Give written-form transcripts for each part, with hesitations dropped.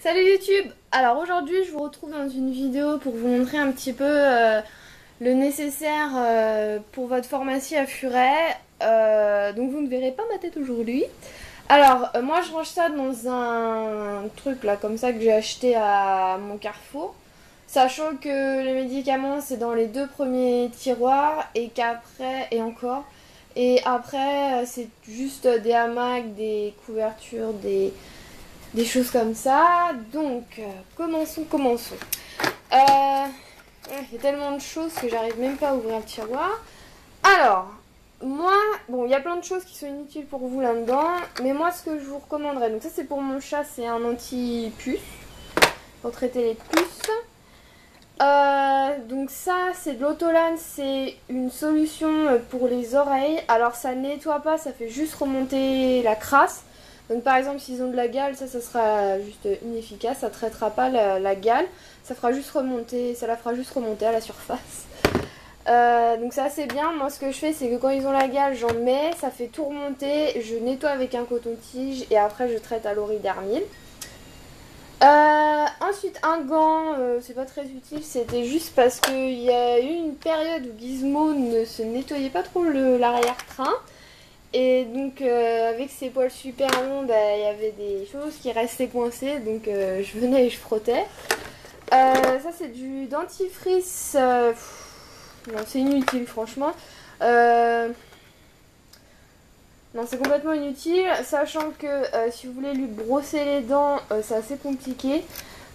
Salut YouTube! Alors aujourd'hui je vous retrouve dans une vidéo pour vous montrer un petit peu le nécessaire pour votre pharmacie à furet. Donc vous ne verrez pas ma tête aujourd'hui. Alors moi je range ça dans un truc là comme ça que j'ai acheté à mon Carrefour. Sachant que les médicaments c'est dans les deux premiers tiroirs et qu'après, et encore, et après c'est juste des hamacs, des couvertures, des choses comme ça. Donc, commençons. Il y a tellement de choses que j'arrive même pas à ouvrir le tiroir. Alors, moi, bon, il y a plein de choses qui sont inutiles pour vous là-dedans, mais moi, ce que je vous recommanderais, donc ça c'est pour mon chat, c'est un anti-puce, pour traiter les puces. Donc ça, c'est de l'Autolane, c'est une solution pour les oreilles. Alors ça nettoie pas, ça fait juste remonter la crasse. Donc par exemple s'ils ont de la gale, ça sera juste inefficace, ça traitera pas la gale, ça fera juste remonter, ça la fera juste remonter à la surface. Donc ça c'est bien. Moi ce que je fais c'est que quand ils ont la gale, j'en mets, ça fait tout remonter, je nettoie avec un coton-tige et après je traite à l'oridermil. Ensuite un gant, c'est pas très utile, c'était juste parce qu'il y a eu une période où Gizmo ne se nettoyait pas trop l'arrière-train. Et donc avec ses poils super longs, il y avait des choses qui restaient coincées, donc je venais et je frottais. Ça c'est du dentifrice, non c'est inutile franchement. Non c'est complètement inutile, sachant que si vous voulez lui brosser les dents, c'est assez compliqué.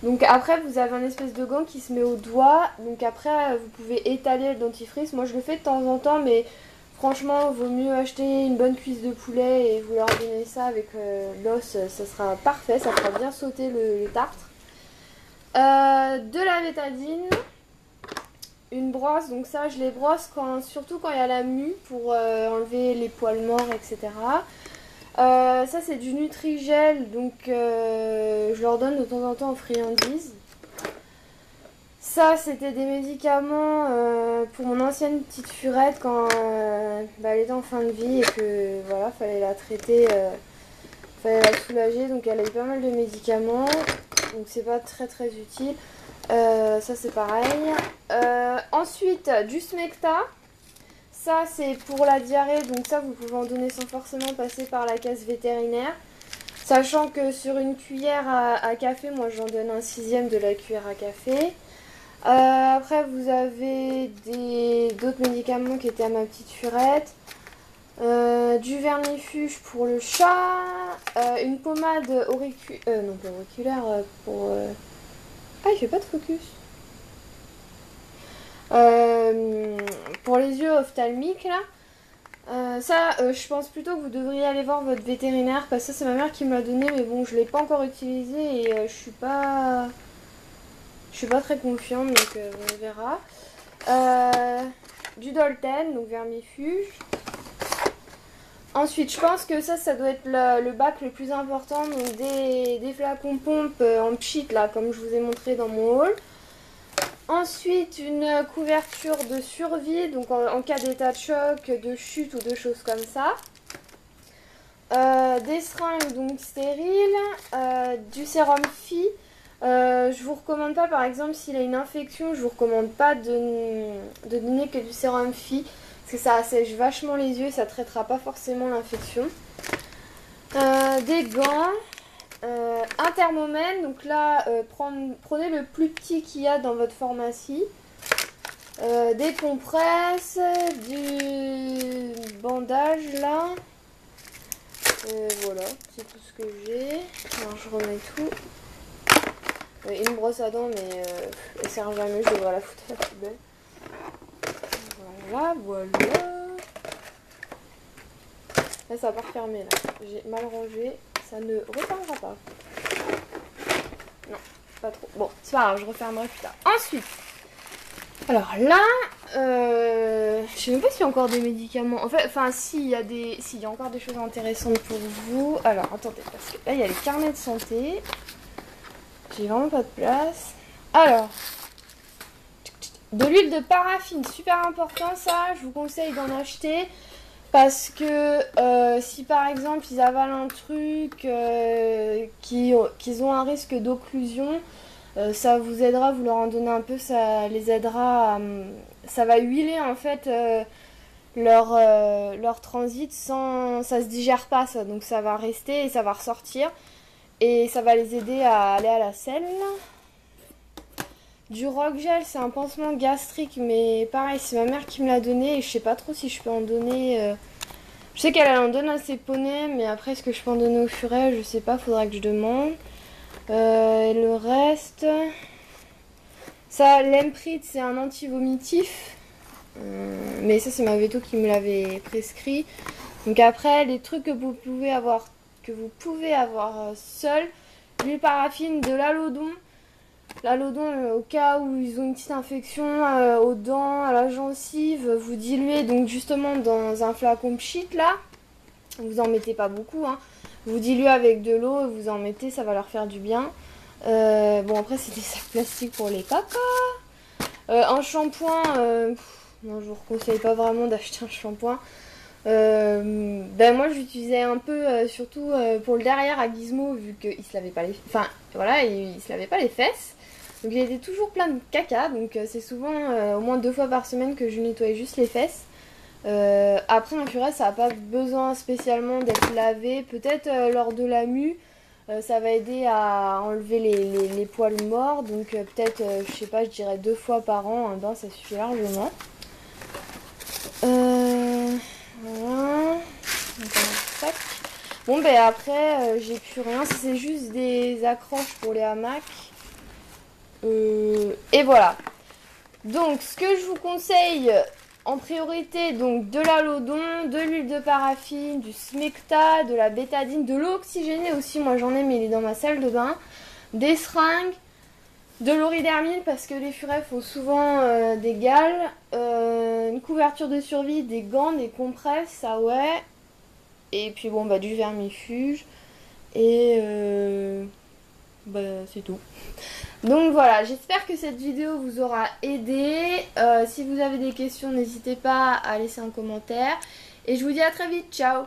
Donc après vous avez un espèce de gant qui se met au doigt, donc après vous pouvez étaler le dentifrice. Moi je le fais de temps en temps mais... Franchement, vaut mieux acheter une bonne cuisse de poulet et vous leur donner ça avec l'os, ça sera parfait, ça fera bien sauter le tartre. De la bétadine, une brosse, donc ça je les brosse surtout quand il y a la mue pour enlever les poils morts, etc. Ça c'est du Nutrigel, donc je leur donne de temps en temps en friandises. Ça, c'était des médicaments pour mon ancienne petite furette quand elle était en fin de vie et que voilà, fallait la traiter, fallait la soulager. Donc elle a eu pas mal de médicaments, donc c'est pas très utile. Ça c'est pareil. Ensuite, du Smecta. Ça c'est pour la diarrhée, donc ça vous pouvez en donner sans forcément passer par la case vétérinaire. Sachant que sur une cuillère à café, moi j'en donne un sixième de la cuillère à café. Après vous avez d'autres médicaments qui étaient à ma petite furette, du vermifuge pour le chat, une pommade auriculaire pour... Ah il fait pas de focus. Pour les yeux ophtalmiques là. Je pense plutôt que vous devriez aller voir votre vétérinaire parce que ça c'est ma mère qui me l'a donné mais bon je l'ai pas encore utilisé et je suis pas très confiante, donc on verra. Du Dolten, donc vermifuge. Ensuite, je pense que ça doit être le bac le plus important. Donc des flacons pompe en pchit, là, comme je vous ai montré dans mon haul. Ensuite, une couverture de survie, donc en cas d'état de choc, de chute ou de choses comme ça. Des seringues donc stériles, du sérum Phi. Je vous recommande pas, par exemple, s'il a une infection, je vous recommande pas de donner que du sérum Phi parce que ça assèche vachement les yeux et ça traitera pas forcément l'infection. Des gants, un thermomètre, donc là prenez le plus petit qu'il y a dans votre pharmacie. Des compresses, du bandage là. Voilà, c'est tout ce que j'ai. Alors je remets tout. Une brosse à dents mais elle sert jamais, je devrais la foutre à la poubelle. Voilà. Là ça va pas refermer là. J'ai mal rangé, ça ne refermera pas. Non, pas trop. Bon, c'est pas grave, je refermerai plus tard. Ensuite, alors là, je sais même pas s'il y a encore des médicaments. En fait, enfin s'il y a encore des choses intéressantes pour vous. Alors attendez, parce que là il y a les carnets de santé. J'ai vraiment pas de place. Alors, de l'huile de paraffine, super important ça, je vous conseille d'en acheter. Parce que si par exemple ils avalent un truc, qu'ils ont un risque d'occlusion, ça vous aidera, vous leur en donnez un peu, ça les aidera, ça va huiler en fait leur transit sans, ça se digère pas ça, donc ça va rester et ça va ressortir et ça va les aider à aller à la selle. Du Rock-Gel, c'est un pansement gastrique, mais pareil, c'est ma mère qui me l'a donné et je sais pas trop si je peux en donner. Je sais qu'elle en donne à ses poneys, mais après, est-ce que je peux en donner au furet? Je sais pas, faudra que je demande. Et le reste. Ça, l'Empride, c'est un anti-vomitif. Mais ça, c'est ma veto qui me l'avait prescrit. Donc après, les trucs que vous pouvez avoir, seul, l'huile paraffine, de l'alodon. L'alodon, au cas où ils ont une petite infection aux dents, à la gencive, vous diluez donc justement dans un flacon pchit là. Vous en mettez pas beaucoup, hein. Vous diluez avec de l'eau, vous en mettez, ça va leur faire du bien. Bon, après, c'est des sacs plastiques pour les caca. Un shampoing, non, je vous conseille pas vraiment d'acheter un shampoing. Ben moi j'utilisais un peu surtout pour le derrière à Gizmo vu qu'il se lavait pas les, enfin voilà, il se lavait pas les fesses, donc il était toujours plein de caca, donc c'est souvent au moins 2 fois par semaine que je nettoyais juste les fesses. Après un furet ça n'a pas besoin spécialement d'être lavé, peut-être lors de la mue ça va aider à enlever les poils morts, donc peut-être je sais pas, je dirais 2 fois par an un bain ça suffit largement. Voilà. Tac. Bon ben après j'ai plus rien, c'est juste des accroches pour les hamacs. Et voilà. Donc ce que je vous conseille en priorité, donc de l'alodon, de l'huile de paraffine, du smecta, de la bétadine, de l'eau oxygénée aussi, moi j'en ai mais il est dans ma salle de bain, des seringues, de l'oridermine parce que les furets font souvent des gales, une couverture de survie, des gants, des compresses, ça ouais, et puis bon bah du vermifuge et bah c'est tout. Donc voilà, j'espère que cette vidéo vous aura aidé. Si vous avez des questions, n'hésitez pas à laisser un commentaire et je vous dis à très vite, ciao.